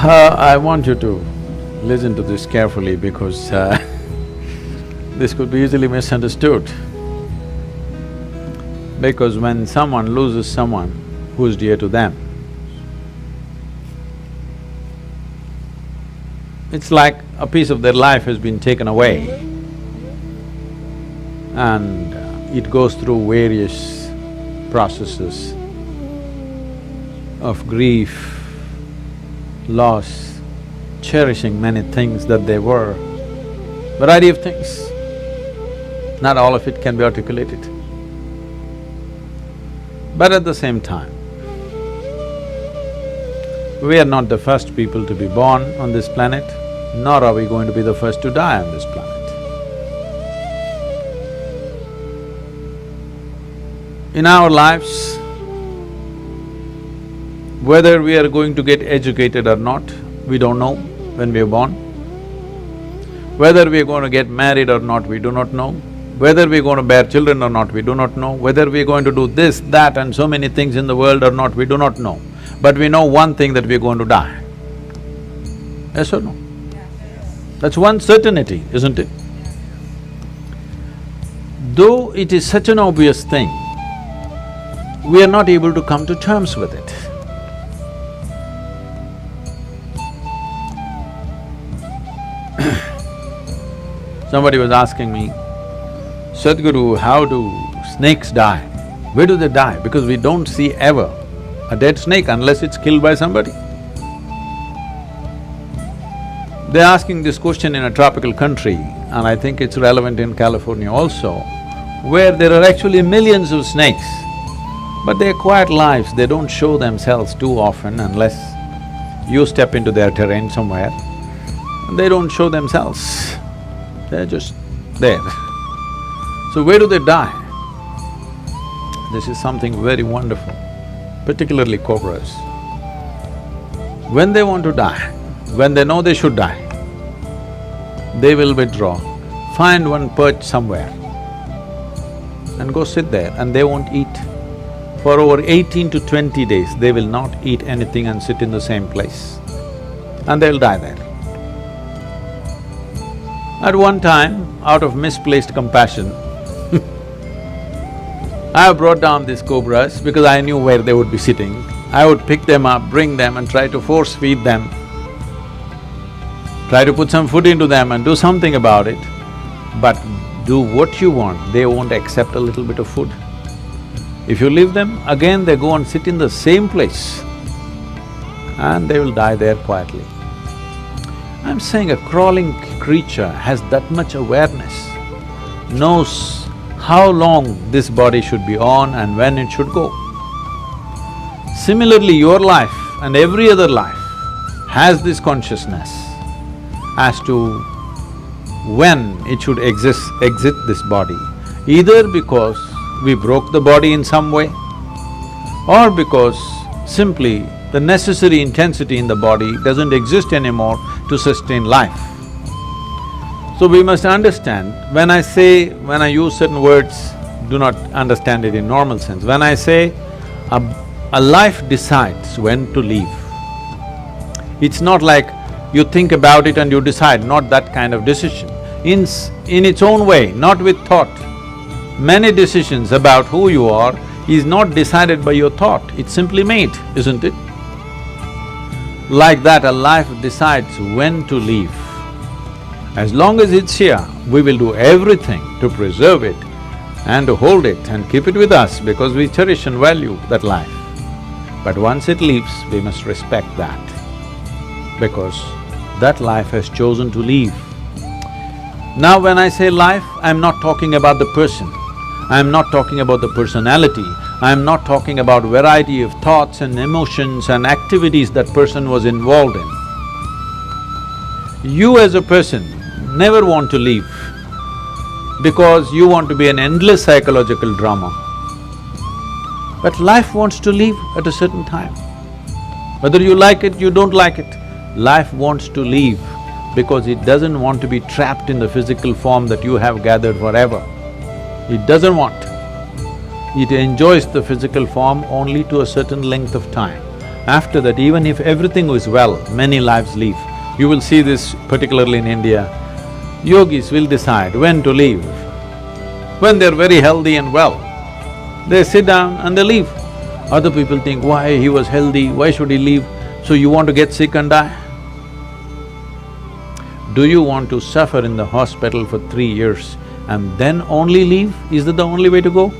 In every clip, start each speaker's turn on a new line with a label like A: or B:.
A: I want you to listen to this carefully because this could be easily misunderstood. Because when someone loses someone who's dear to them, it's like a piece of their life has been taken away and it goes through various processes of grief, loss, cherishing many things that they were, variety of things. Not all of it can be articulated. But at the same time, we are not the first people to be born on this planet, nor are we going to be the first to die on this planet. In our lives, whether we are going to get educated or not, we don't know when we are born. Whether we are going to get married or not, we do not know. Whether we are going to bear children or not, we do not know. Whether we are going to do this, that and so many things in the world or not, we do not know. But we know one thing, that we are going to die. Yes or no? That's one certainty, isn't it? Though it is such an obvious thing, we are not able to come to terms with it. Somebody was asking me, Sadhguru, how do snakes die? Where do they die? Because we don't see ever a dead snake unless it's killed by somebody. They're asking this question in a tropical country, and I think it's relevant in California also, where there are actually millions of snakes, but they're quiet lives, they don't show themselves too often unless you step into their terrain somewhere, and they don't show themselves, they're just there. So where do they die? This is something very wonderful, particularly cobras. When they want to die, when they know they should die, they will withdraw, find one perch somewhere and go sit there, and they won't eat. For over 18 to 20 days, they will not eat anything and sit in the same place, and they'll die there. At one time, out of misplaced compassion, I brought down these cobras because I knew where they would be sitting. I would pick them up, bring them and try to force feed them, try to put some food into them and do something about it. But do what you want, they won't accept a little bit of food. If you leave them, again they go and sit in the same place and they will die there quietly. I'm saying a crawling creature has that much awareness, knows how long this body should be on and when it should go. Similarly, your life and every other life has this consciousness as to when it should exit this body, either because we broke the body in some way or because simply the necessary intensity in the body doesn't exist anymore to sustain life. So we must understand, when I use certain words, do not understand it in normal sense. When I say a life decides when to leave, it's not like you think about it and you decide, not that kind of decision. In its own way, not with thought. Many decisions about who you are is not decided by your thought, it's simply made, isn't it? Like that, a life decides when to leave. As long as it's here, we will do everything to preserve it and to hold it and keep it with us because we cherish and value that life. But once it leaves, we must respect that because that life has chosen to leave. Now when I say life, I'm not talking about the person, I'm not talking about the personality, I'm not talking about variety of thoughts and emotions and activities that person was involved in. You as a person never want to leave because you want to be an endless psychological drama. But life wants to leave at a certain time. Whether you like it, you don't like it, life wants to leave because it doesn't want to be trapped in the physical form that you have gathered forever. It doesn't want. It enjoys the physical form only to a certain length of time. After that, even if everything is well, many lives leave. You will see this particularly in India. Yogis will decide when to leave. When they're very healthy and well, they sit down and they leave. Other people think, why he was healthy, why should he leave? So you want to get sick and die? Do you want to suffer in the hospital for 3 years and then only leave? Is that the only way to go?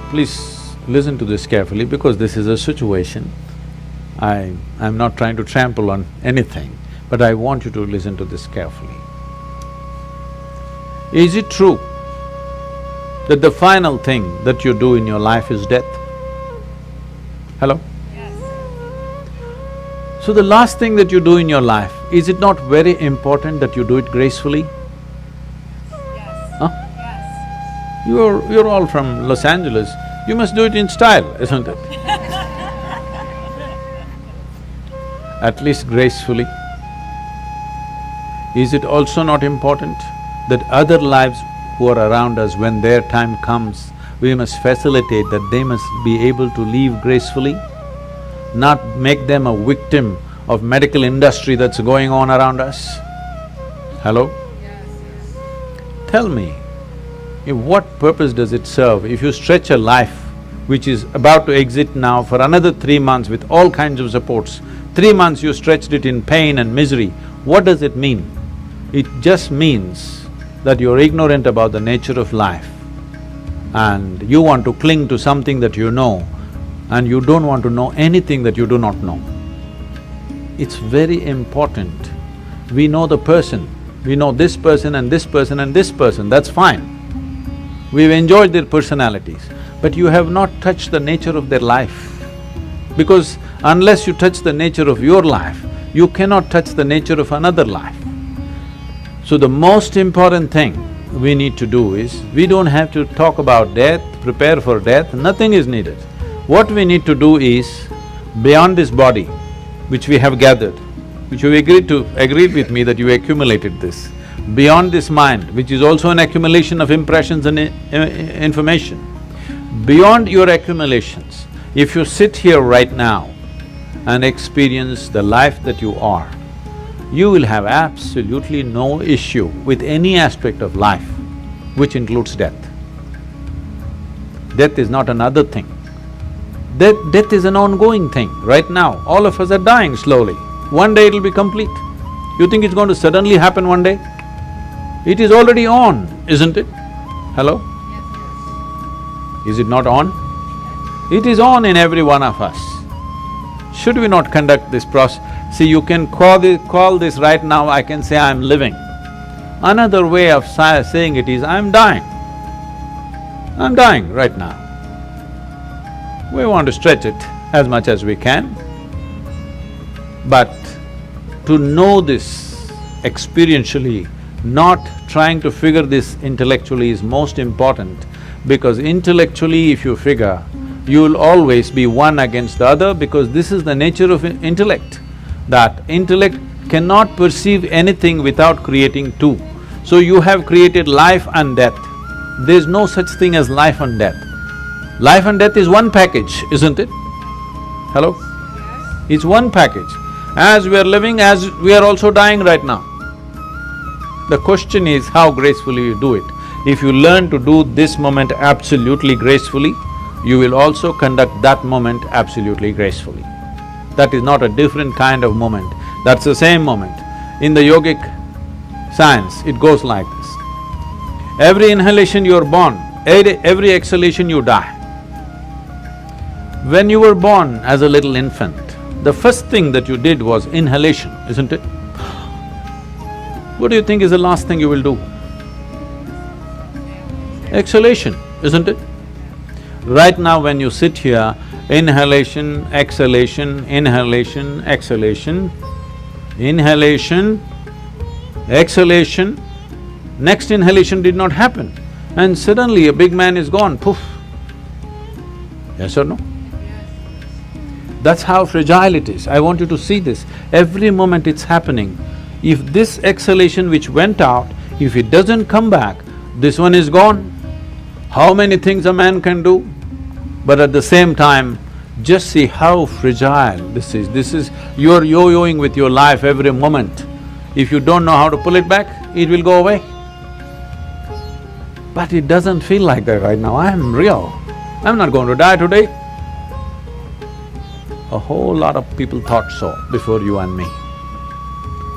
A: Please listen to this carefully because this is a situation. I'm not trying to trample on anything, but I want you to listen to this carefully. Is it true that the final thing that you do in your life is death? Hello?
B: Yes.
A: So the last thing that you do in your life, is it not very important that you do it gracefully?
B: Yes.
A: Huh?
B: Yes.
A: You're all from Los Angeles, you must do it in style, isn't it? At least gracefully. Is it also not important that other lives who are around us, when their time comes, we must facilitate that they must be able to live gracefully, not make them a victim of medical industry that's going on around us? Hello?
B: Yes, yes.
A: Tell me, what purpose does it serve if you stretch a life which is about to exit now for another 3 months with all kinds of supports? 3 months you stretched it in pain and misery. What does it mean? It just means that you're ignorant about the nature of life and you want to cling to something that you know and you don't want to know anything that you do not know. It's very important. We know the person, we know this person and this person and this person, that's fine. We've enjoyed their personalities, but you have not touched the nature of their life. Because unless you touch the nature of your life, you cannot touch the nature of another life. So the most important thing we need to do is, we don't have to talk about death, prepare for death, nothing is needed. What we need to do is, beyond this body, which we have gathered, which you agreed with me that you accumulated this, beyond this mind, which is also an accumulation of impressions and information, beyond your accumulations, if you sit here right now and experience the life that you are, you will have absolutely no issue with any aspect of life, which includes death. Death is not another thing. Death is an ongoing thing. Right now, all of us are dying slowly. One day it'll be complete. You think it's going to suddenly happen one day? It is already on, isn't it? Hello?
B: Yes,
A: Is it not on? It is on in every one of us. Should we not conduct this process? See, you can call this right now, I can say I'm living. Another way of saying it is, I'm dying. I'm dying right now. We want to stretch it as much as we can, but to know this experientially, not trying to figure this intellectually is most important, because intellectually if you figure, you will always be one against the other, because this is the nature of intellect, that intellect cannot perceive anything without creating two. So you have created life and death. There's no such thing as life and death. Life and death is one package, isn't it? Hello?
B: yes.
A: It's one package. As we are living, as we are also dying right now. The question is how gracefully you do it. If you learn to do this moment absolutely gracefully, you will also conduct that moment absolutely gracefully. That is not a different kind of moment, that's the same moment. In the yogic science, it goes like this. Every inhalation you are born, every exhalation you die. When you were born as a little infant, the first thing that you did was inhalation, isn't it? What do you think is the last thing you will do? Exhalation, isn't it? Right now when you sit here, inhalation, exhalation, inhalation, exhalation, inhalation, exhalation, next inhalation did not happen, and suddenly a big man is gone, poof. Yes or no? That's how fragile it is. I want you to see this. Every moment it's happening. If this exhalation which went out, if it doesn't come back, this one is gone. How many things a man can do? But at the same time, just see how fragile this is. This is… you're yo-yoing with your life every moment. If you don't know how to pull it back, it will go away. But it doesn't feel like that right now. I am real. I'm not going to die today. A whole lot of people thought so before you and me.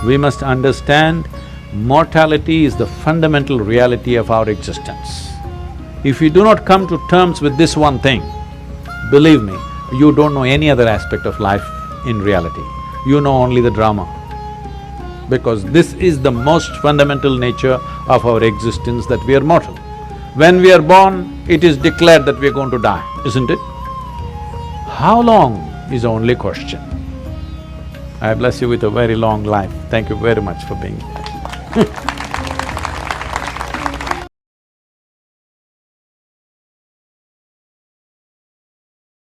A: We must understand mortality is the fundamental reality of our existence. If you do not come to terms with this one thing, believe me, you don't know any other aspect of life in reality. You know only the drama. Because this is the most fundamental nature of our existence, that we are mortal. When we are born, it is declared that we are going to die, isn't it? How long is the only question. I bless you with a very long life. Thank you very much for being here.